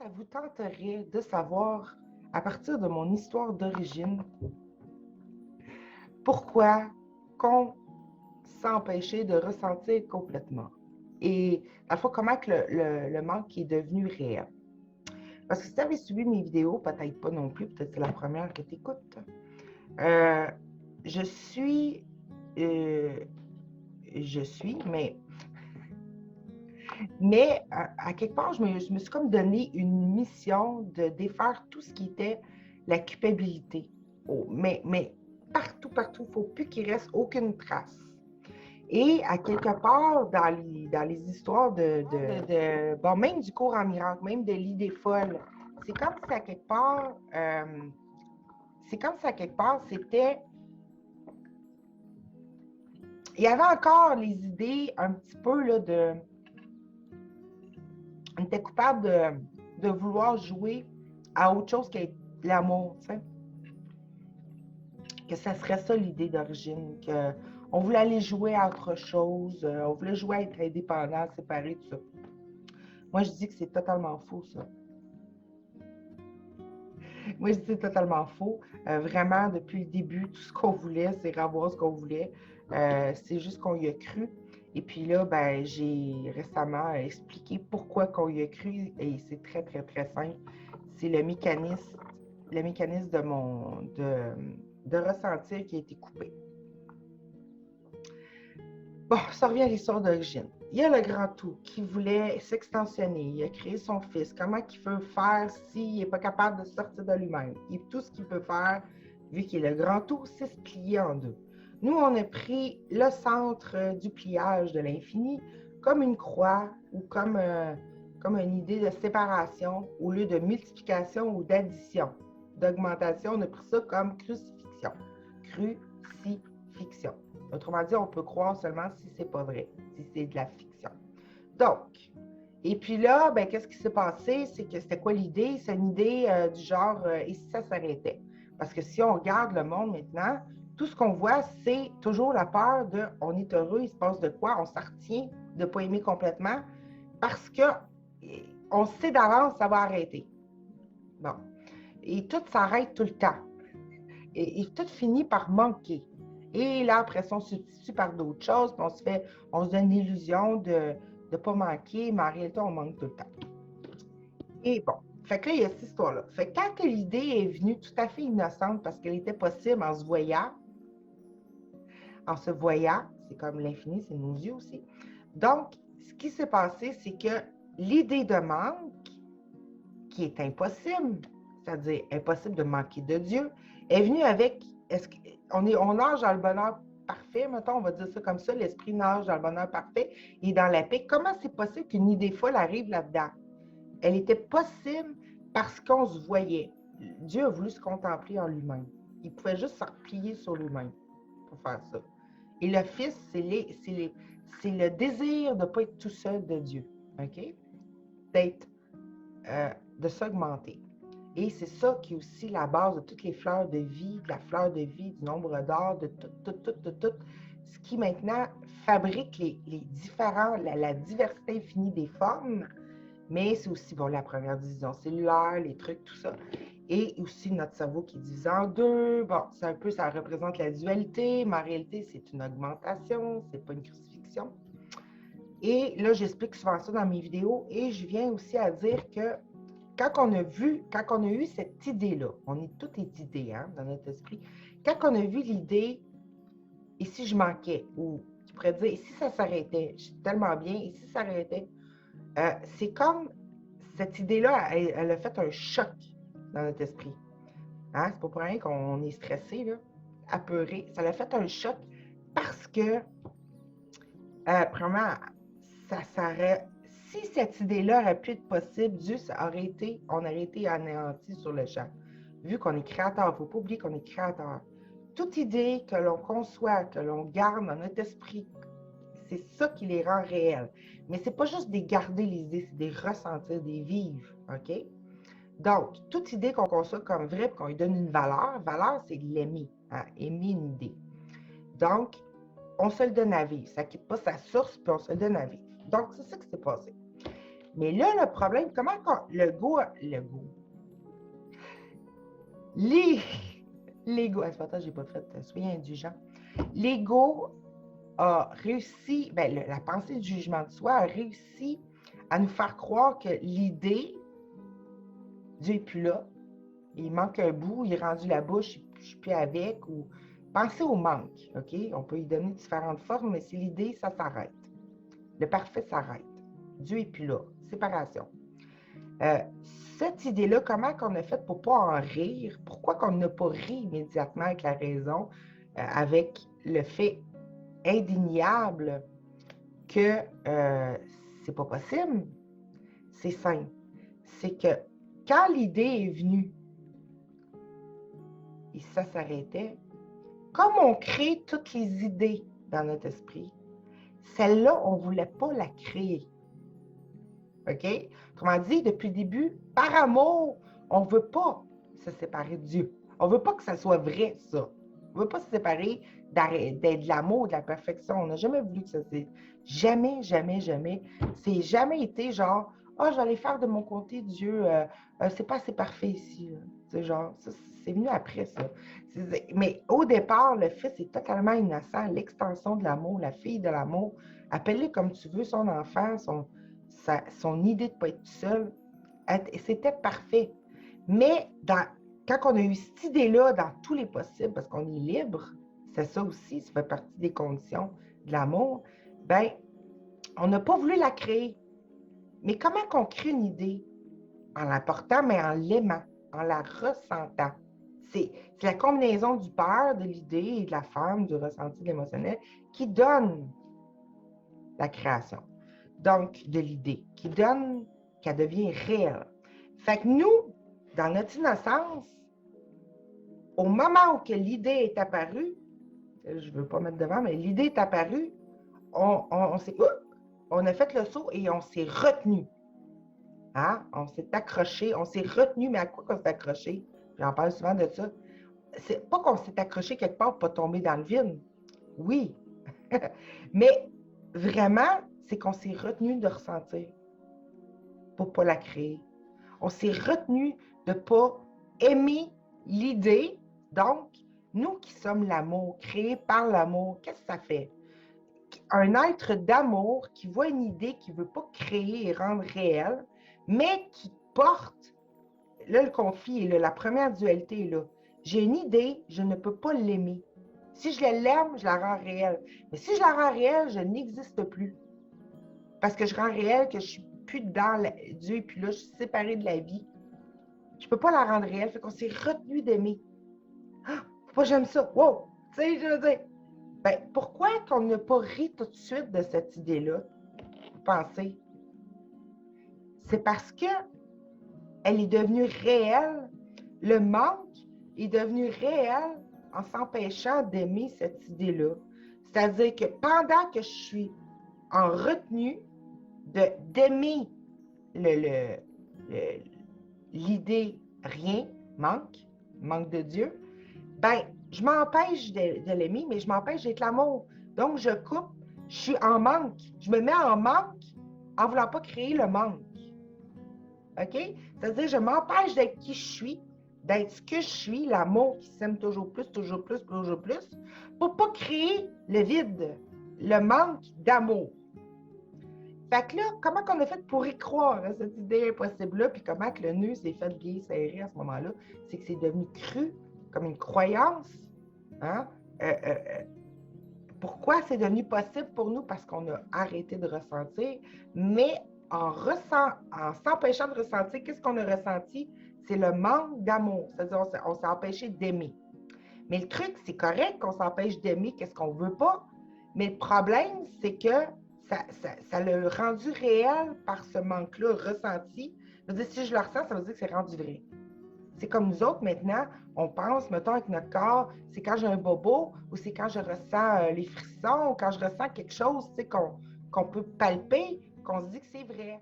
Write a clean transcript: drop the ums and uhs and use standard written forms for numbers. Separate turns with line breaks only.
ça vous tenterait de savoir, à partir de mon histoire d'origine, pourquoi qu'on s'empêchait de ressentir complètement? Et à la fois, comment que le manque est devenu réel? Parce que si tu avais suivi mes vidéos, peut-être pas non plus, peut-être c'est la première que tu écoutes. Euh, je suis, euh, je suis, mais à quelque part, je me suis comme donné une mission de défaire tout ce qui était la culpabilité. Oh, mais partout, partout, il ne faut plus qu'il reste aucune trace. Et à quelque part, dans les histoires bon, même du cours en miracle, même de l'idée folle, c'est comme si à quelque part, c'était. Il y avait encore les idées un petit peu là, on était coupable de vouloir jouer à autre chose que l'amour, tu sais. Que ça serait ça l'idée d'origine, qu'on voulait aller jouer à autre chose, on voulait jouer à être indépendant, séparé, tout ça. Moi, je dis que c'est totalement faux, ça. Moi, je dis que c'est totalement faux. Vraiment, depuis le début, tout ce qu'on voulait, c'est avoir ce qu'on voulait. C'est juste qu'on y a cru. Et puis là, ben, j'ai récemment expliqué pourquoi qu'on y a cru. Et c'est très, très, très simple. C'est le mécanisme de ressentir qui a été coupé. Bon, ça revient à l'histoire d'origine. Il y a le grand tout qui voulait s'extensionner. Il a créé son fils. Comment qu'il peut faire s'il n'est pas capable de sortir de lui-même? Et tout ce qu'il peut faire, vu qu'il est le grand tout, c'est se plier en deux. Nous, on a pris le centre du pliage de l'infini comme une croix ou comme une idée de séparation au lieu de multiplication ou d'addition. D'augmentation, on a pris ça comme crucifixion. Crucifixion. Autrement dit, on peut croire seulement si c'est pas vrai, si c'est de la fiction. Donc, et puis là, ben, qu'est-ce qui s'est passé? C'est que c'était quoi l'idée? C'est une idée du genre, et si ça s'arrêtait? Parce que si on regarde le monde maintenant, tout ce qu'on voit, c'est toujours la peur de on est heureux, il se passe de quoi? On s'en retient de ne pas aimer complètement parce qu'on sait d'avance ça va arrêter. Bon. Et tout s'arrête tout le temps. Et tout finit par manquer. Et là, après ça, on se substitue par d'autres choses, puis on se donne l'illusion de ne pas manquer, mais en réalité, on manque tout le temps. Et bon, fait que là, il y a cette histoire-là. Fait que quand l'idée est venue tout à fait innocente, parce qu'elle était possible en se voyant, c'est comme l'infini, c'est nos yeux aussi. Donc, ce qui s'est passé, c'est que l'idée de manque, qui est impossible, c'est-à-dire impossible de manquer de Dieu, est venue avec, on nage dans le bonheur parfait, mettons, on va dire ça comme ça, l'esprit nage dans le bonheur parfait et dans la paix. Comment c'est possible qu'une idée folle arrive là-dedans? Elle était possible parce qu'on se voyait. Dieu a voulu se contempler en lui-même. Il pouvait juste se replier sur lui-même pour faire ça. Et le Fils, c'est le désir de ne pas être tout seul de Dieu, OK? D'être, de s'augmenter. Et c'est ça qui est aussi la base de toutes les fleurs de vie, de la fleur de vie, du nombre d'or, de tout, ce qui maintenant fabrique les différents, la diversité infinie des formes, mais c'est aussi bon, la première division cellulaire, les trucs, tout ça. Et aussi notre cerveau qui est divisé en deux. Bon, c'est un peu, ça représente la dualité, mais en réalité, c'est une augmentation, c'est pas une crucifixion. Et là, j'explique souvent ça dans mes vidéos et je viens aussi à dire que quand on a eu cette idée-là, on est tout est idée hein, dans notre esprit, quand on a vu l'idée, et si je manquais, ou tu pourrais dire, et si ça s'arrêtait, je suis tellement bien, et si ça s'arrêtait, c'est comme cette idée-là, elle a fait un choc dans notre esprit. Hein? C'est pas pour rien qu'on est stressé, là, apeuré. Ça a fait un choc parce que, premièrement, ça s'arrête. Si cette idée-là aurait pu être possible, Dieu on aurait été anéanti sur le champ. Vu qu'on est créateur, il ne faut pas oublier qu'on est créateur. Toute idée que l'on conçoit, que l'on garde dans notre esprit, c'est ça qui les rend réels. Mais ce n'est pas juste des garder les idées, c'est des ressentir, des vivre. OK? Donc, toute idée qu'on conçoit comme vraie et qu'on lui donne une valeur, c'est l'aimer. Hein? Aimer une idée. Donc, on se le donne à vivre. Ça ne quitte pas sa source, puis on se le donne à vivre. Donc, c'est ça qui s'est passé. Mais là, le problème, l'ego, c'est pas j'ai pas fait, soyez indulgent. L'ego a réussi, la pensée du jugement de soi a réussi à nous faire croire que l'idée, Dieu n'est plus là, il manque un bout, il est rendu la bouche, je ne suis plus avec, ou pensez au manque, OK? On peut y donner différentes formes, mais c'est l'idée, ça s'arrête. Le parfait s'arrête. Dieu n'est plus là. Séparation. Cette idée-là, comment qu'on a fait pour ne pas en rire? Pourquoi qu'on n'a pas ri immédiatement avec la raison, avec le fait indéniable que c'est pas possible? C'est simple. C'est que quand l'idée est venue, et ça s'arrêtait, comme on crée toutes les idées dans notre esprit, celle-là, on ne voulait pas la créer. OK? Comment dire, depuis le début, par amour, on ne veut pas se séparer de Dieu. On ne veut pas que ça soit vrai, ça. On ne veut pas se séparer d'être de l'amour, de la perfection. On n'a jamais voulu que ça soit. Jamais, jamais, jamais. C'est jamais été genre, je vais aller faire de mon côté Dieu. C'est pas assez parfait ici. C'est genre, ça, c'est venu après ça. Mais au départ, le fils est totalement innocent. L'extension de l'amour, la fille de l'amour, appelle-le comme tu veux, son enfant, son idée de ne pas être seul, c'était parfait. Mais quand on a eu cette idée-là dans tous les possibles, parce qu'on est libre, c'est ça aussi, ça fait partie des conditions de l'amour, on n'a pas voulu la créer. Mais comment qu'on crée une idée? En la portant, mais en l'aimant, en la ressentant. C'est la combinaison du père, de l'idée et de la femme, du ressenti, de l'émotionnel, qui donne la création. Donc, de l'idée, qui donne qu'elle devient réelle. Fait que nous, dans notre innocence, au moment où que l'idée est apparue, je ne veux pas mettre devant, mais l'idée est apparue, on a fait le saut et on s'est retenu. Hein? On s'est accroché, on s'est retenu, mais à quoi qu'on s'est accroché? J'en parle souvent de ça. C'est pas qu'on s'est accroché quelque part pour ne pas tomber dans le vide. Oui. Mais vraiment, c'est qu'on s'est retenu de ressentir pour ne pas la créer. On s'est retenu de ne pas aimer l'idée. Donc, nous qui sommes l'amour, créés par l'amour, qu'est-ce que ça fait? Un être d'amour qui voit une idée qu'il ne veut pas créer et rendre réelle, mais qui porte, là le conflit est là, la première dualité est là. J'ai une idée, je ne peux pas l'aimer. Si je l'aime, je la rends réelle. Mais si je la rends réelle, je n'existe plus. Parce que je rends réelle que je ne suis plus dans Dieu et puis là, je suis séparée de la vie. Je ne peux pas la rendre réelle. Fait qu'on s'est retenu d'aimer. Ah, pourquoi j'aime ça? Wow! Tu sais, je veux dire, pourquoi qu'on n'a pas ri tout de suite de cette idée-là? Vous pensez? C'est parce que elle est devenue réelle. Le manque est devenu réel en s'empêchant d'aimer cette idée-là. C'est-à-dire que pendant que je suis en retenue d'aimer l'idée rien, manque de Dieu, je m'empêche de l'aimer, mais je m'empêche d'être l'amour. Donc, je coupe, je suis en manque. Je me mets en manque en ne voulant pas créer le manque. OK? C'est-à-dire, je m'empêche d'être qui je suis, d'être ce que je suis, l'amour qui s'aime toujours plus, pour ne pas créer le vide, le manque d'amour. Fait que là, comment qu'on a fait pour y croire à cette idée impossible-là, puis comment que le nœud s'est fait bien serrer à ce moment-là, c'est que c'est devenu cru, comme une croyance. Hein? Pourquoi c'est devenu possible pour nous? Parce qu'on a arrêté de ressentir, mais en s'empêchant de ressentir, qu'est-ce qu'on a ressenti? C'est le manque d'amour, c'est-à-dire on s'est empêché d'aimer. Mais le truc, c'est correct qu'on s'empêche d'aimer qu'est-ce qu'on ne veut pas, mais le problème, c'est que ça l'a rendu réel par ce manque-là ressenti. Je veux dire, si je le ressens, ça veut dire que c'est rendu vrai. C'est comme nous autres maintenant, on pense, mettons, avec notre corps, c'est quand j'ai un bobo ou c'est quand je ressens les frissons ou quand je ressens quelque chose qu'on peut palper, qu'on se dit que c'est vrai.